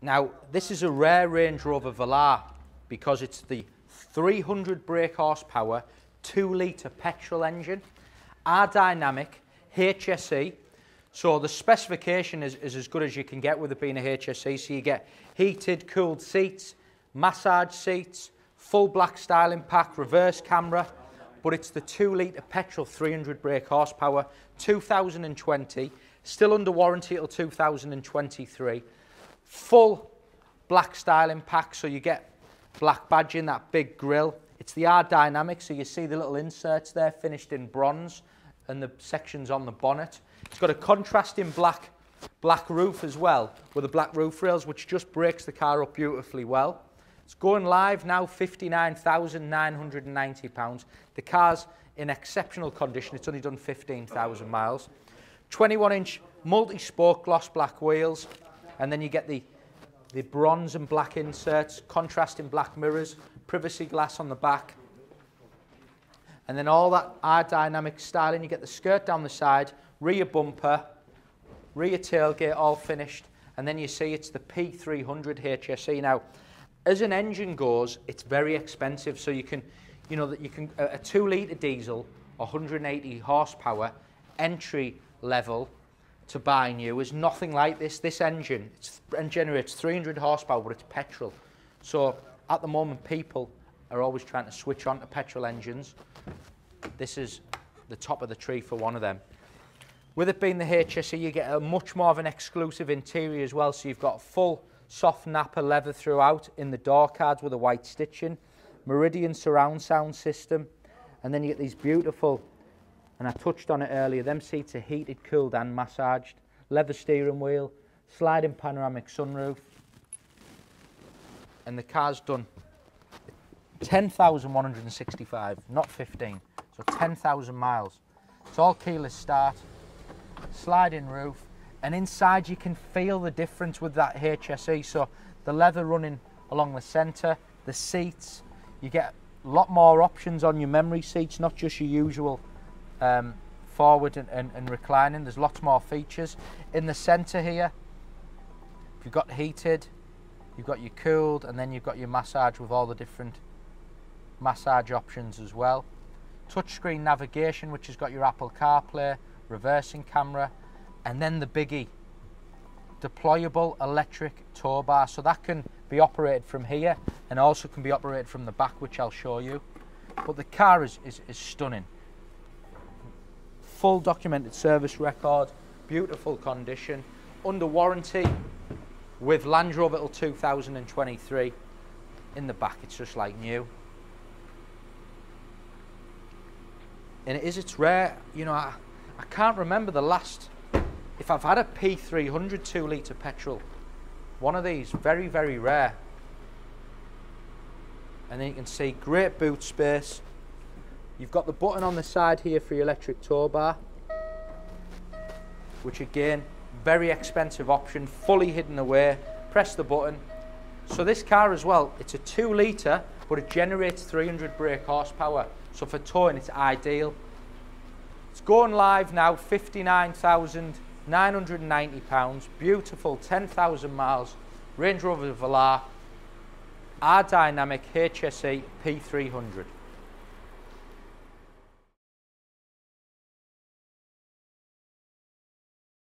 Now, this is a rare Range Rover Velar because it's the 300 brake horsepower, 2-litre petrol engine, R-Dynamic, HSE. So the specification is as good as you can get with it being a HSE. So you get heated, cooled seats, massage seats, full black styling pack, reverse camera, but it's the 2-litre petrol, 300 brake horsepower, 2020, still under warranty till 2023. Full black styling pack, so you get black badging, that big grille. It's the R-Dynamic, so you see the little inserts there finished in bronze and the sections on the bonnet. It's got a contrasting black roof as well, with the black roof rails, which just breaks the car up beautifully well. It's going live now, £59,990. The car's in exceptional condition. It's only done 15,000 miles. 21-inch multi-spoke gloss black wheels, and then you get the bronze and black inserts, contrasting black mirrors, privacy glass on the back, and then all that R-Dynamic styling. You get the skirt down the side, rear bumper, rear tailgate, all finished, and then you see it's the P300 HSE. Now, as an engine goes, it's very expensive, so you can, a 2-litre diesel, 180 horsepower, entry level to buy new is nothing like this. This engine generates 300 horsepower, but it's petrol. So at the moment, people are always trying to switch on to petrol engines. This is the top of the tree for one of them. With it being the HSE, you get a much more of an exclusive interior as well. So you've got full soft nappa leather throughout in the door cards with a white stitching, Meridian surround sound system, and then you get these beautiful, and I touched on it earlier, them seats are heated, cooled and massaged, leather steering wheel, sliding panoramic sunroof, and the car's done 10,165, not 15, so 10,000 miles. It's all keyless start, sliding roof, and inside you can feel the difference with that HSE. So the leather running along the centre, the seats, you get a lot more options on your memory seats, not just your usual forward and reclining. There's lots more features. In the centre here, you've got heated, you've got your cooled, and then you've got your massage with all the different massage options as well. Touchscreen navigation, which has got your Apple CarPlay, reversing camera, and then the biggie, deployable electric towbar. So that can be operated from here and also can be operated from the back, which I'll show you. But the car is stunning. Full documented service record, beautiful condition, under warranty with Land Rover till 2023. In the back, it's just like new. And it's rare, I can't remember the last, if I've had a P300 2-litre petrol, one of these, very, very rare. And then you can see great boot space. You've got the button on the side here for your electric towbar, which again, very expensive option, fully hidden away. Press the button. So this car as well, it's a 2-litre, but it generates 300 brake horsepower. So for towing, it's ideal. It's going live now, £59,990. Beautiful, 10,000 miles. Range Rover Velar, R-Dynamic HSE P300.